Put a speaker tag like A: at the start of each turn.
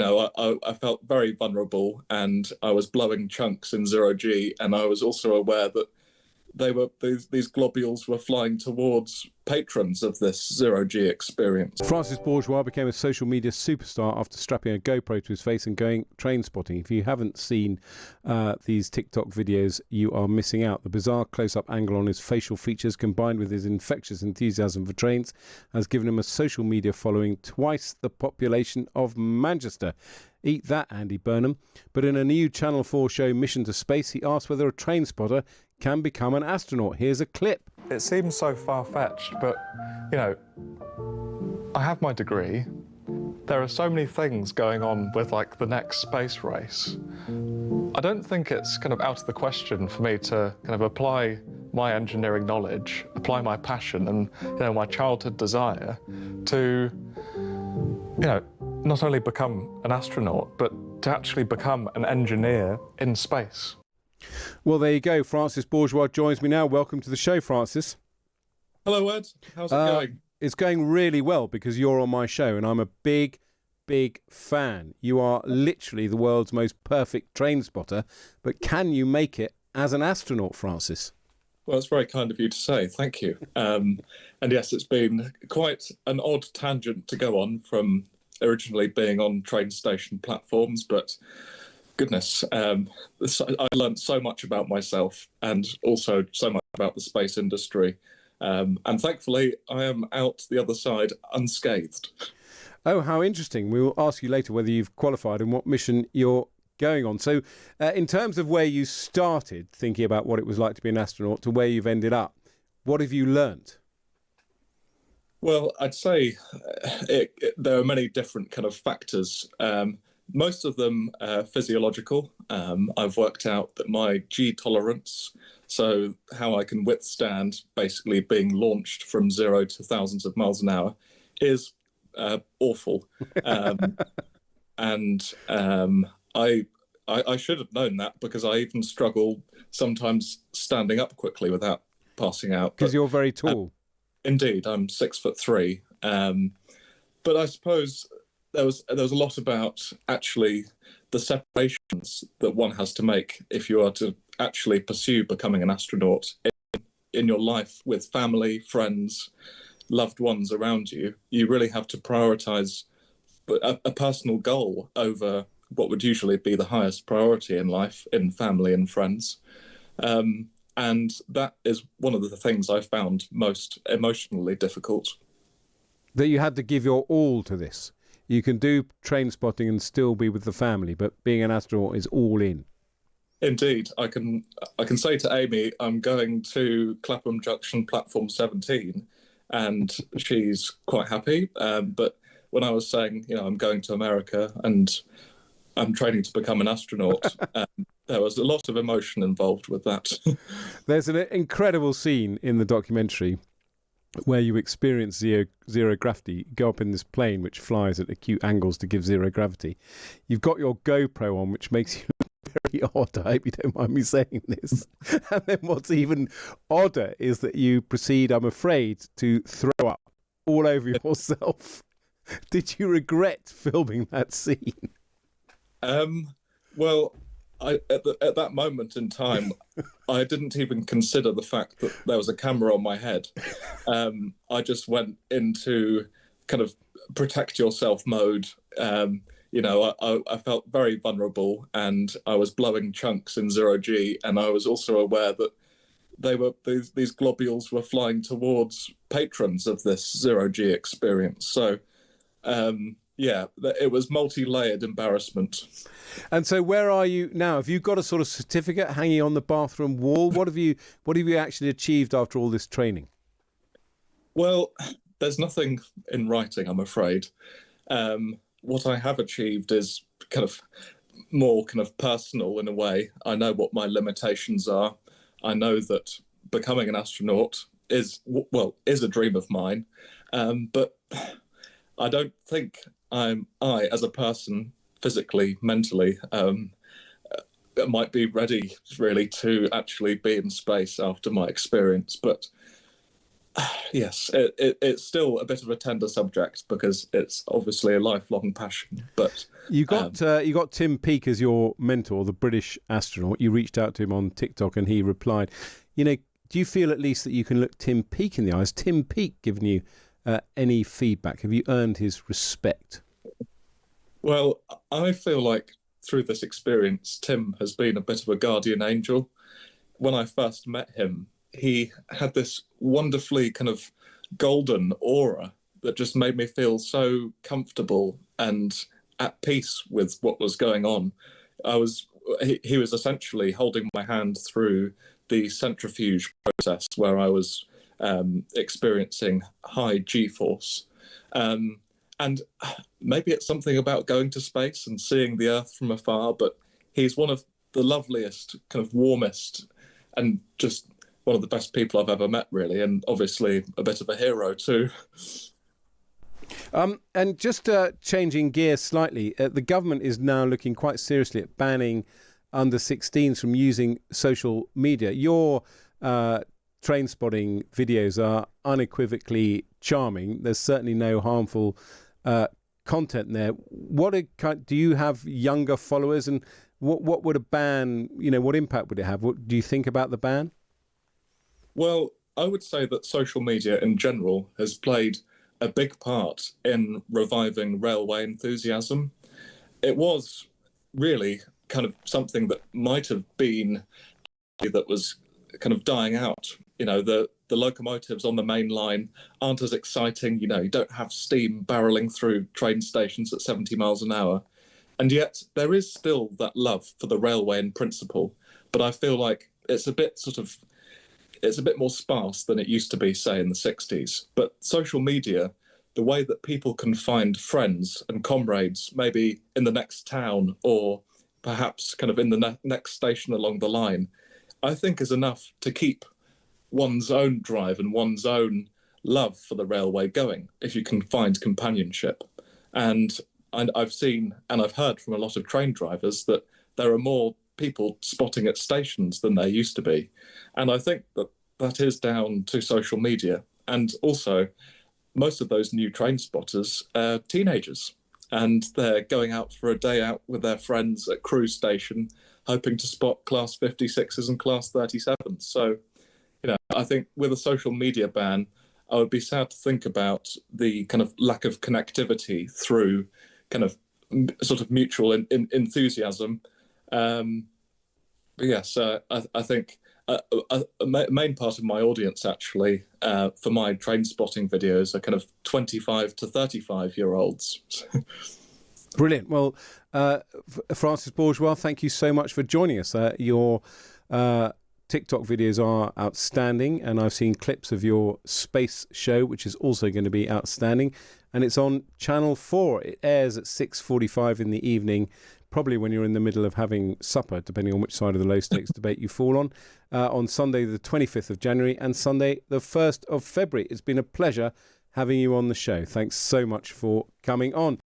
A: I felt very vulnerable, and I was blowing chunks in zero G, and I was also aware that these globules were flying towards patrons of this zero G experience.
B: Francis Bourgeois became a social media superstar after strapping a GoPro to his face and going train spotting. If you haven't seen these TikTok videos, you are missing out. The bizarre close-up angle on his facial features, combined with his infectious enthusiasm for trains, has given him a social media following twice the population of Manchester. Eat that, Andy Burnham. But in a new Channel 4 show, Mission to Space, he asked whether a train spotter can become an astronaut. Here's a clip.
C: It seems so far-fetched, but, you know, I have my degree. There are so many things going on with, like, the next space race. I don't think it's kind of out of the question for me to kind of apply my engineering knowledge, apply my passion and, you know, my childhood desire to, you know, not only become an astronaut, but to actually become an engineer in space.
B: Well, there you go. Francis Bourgeois joins me now. Welcome to the show, Francis.
A: Hello, Ed. How's it going?
B: It's going really well because you're on my show and I'm a big fan. You are literally the world's most perfect train spotter, but can you make it as an astronaut, Francis?
A: Well, it's very kind of you to say. Thank you. And yes, it's been quite an odd tangent to go on from originally being on train station platforms, but goodness, I learned so much about myself and also so much about the space industry. And thankfully, I am out the other side unscathed.
B: Oh, how interesting. We will ask you later whether you've qualified and what mission you're going on. So in terms of where you started thinking about what it was like to be an astronaut to where you've ended up, what have you learnt?
A: Well, I'd say there are many different kind of factors. Most of them are physiological. I've worked out that my G tolerance, so how I can withstand basically being launched from 0 to thousands of miles an hour, is awful. And I should have known that because I even struggle sometimes standing up quickly without passing out.
B: Because you're very tall.
A: Indeed, I'm 6'3". But I suppose there was a lot about actually the separations that one has to make if you are to actually pursue becoming an astronaut in your life with family, friends, loved ones around you. You really have to prioritise a personal goal over what would usually be the highest priority in life, in family and friends. And that is one of the things I found most emotionally difficult.
B: That you had to give your all to this. You can do train spotting and still be with the family, but being an astronaut is all in.
A: Indeed. I can say to Amy, I'm going to Clapham Junction, platform 17, and she's quite happy. But when I was saying, I'm going to America and I'm training to become an astronaut, there was a lot of emotion involved with that.
B: There's an incredible scene in the documentary where you experience zero gravity, go up in this plane which flies at acute angles to give zero gravity. You've got your GoPro on, which makes you look very odd. I hope you don't mind me saying this. And then what's even odder is that you proceed, I'm afraid, to throw up all over yourself. Did you regret filming that scene?
A: Well, at that moment in time, I didn't even consider the fact that there was a camera on my head. I just went into kind of protect yourself mode. I felt very vulnerable and I was blowing chunks in zero G, and I was also aware that these globules were flying towards patrons of this zero G experience. So it was multi-layered embarrassment.
B: And so where are you now? Have you got a sort of certificate hanging on the bathroom wall? What have you actually achieved after all this training?
A: Well, there's nothing in writing, I'm afraid. What I have achieved is kind of more kind of personal in a way. I know what my limitations are. I know that becoming an astronaut is a dream of mine. But I don't think I, as a person, physically, mentally, might be ready really to actually be in space after my experience. But Yes, it's still a bit of a tender subject because it's obviously a lifelong passion. But
B: you got Tim Peake as your mentor, the British astronaut. You reached out to him on TikTok, and he replied. Do you feel at least that you can look Tim Peake in the eyes? Tim Peake given you any feedback? Have you earned his respect?
A: Well, I feel like through this experience, Tim has been a bit of a guardian angel. When I first met him, he had this wonderfully kind of golden aura that just made me feel so comfortable and at peace with what was going on. He was essentially holding my hand through the centrifuge process where I was experiencing high G-force. And maybe it's something about going to space and seeing the Earth from afar, but he's one of the loveliest, kind of warmest, and just one of the best people I've ever met, really, and obviously a bit of a hero too.
B: And just changing gears slightly, the government is now looking quite seriously at banning under 16s from using social media. Your Trainspotting videos are unequivocally charming. There's certainly no harmful content there. Do you have younger followers, and what would a ban, what impact would it have? What do you think about the ban?
A: Well, I would say that social media in general has played a big part in reviving railway enthusiasm. It was really kind of something that might have been that was kind of dying out. The locomotives on the main line aren't as exciting. You don't have steam barreling through train stations at 70 miles an hour. And yet there is still that love for the railway in principle. But I feel like it's a bit more sparse than it used to be, say, in the 60s. But social media, the way that people can find friends and comrades, maybe in the next town or perhaps kind of in the next station along the line, I think is enough to keep one's own drive and one's own love for the railway going, if you can find companionship. And I've seen and I've heard from a lot of train drivers that there are more people spotting at stations than there used to be. And I think that is down to social media. And also, most of those new train spotters are teenagers, and they're going out for a day out with their friends at Crewe Station, hoping to spot Class 56s and Class 37s. So, I think with a social media ban, I would be sad to think about the kind of lack of connectivity through kind of sort of mutual enthusiasm. But yes, I think a main part of my audience, actually, for my train spotting videos are kind of 25 to 35-year-olds.
B: Brilliant. Well, Francis Bourgeois, thank you so much for joining us. Your TikTok videos are outstanding, and I've seen clips of your space show, which is also going to be outstanding, and it's on Channel 4. It airs at 6:45 in the evening, probably when you're in the middle of having supper, depending on which side of the low-stakes debate you fall on Sunday the 25th of January and Sunday the 1st of February. It's been a pleasure having you on the show. Thanks so much for coming on.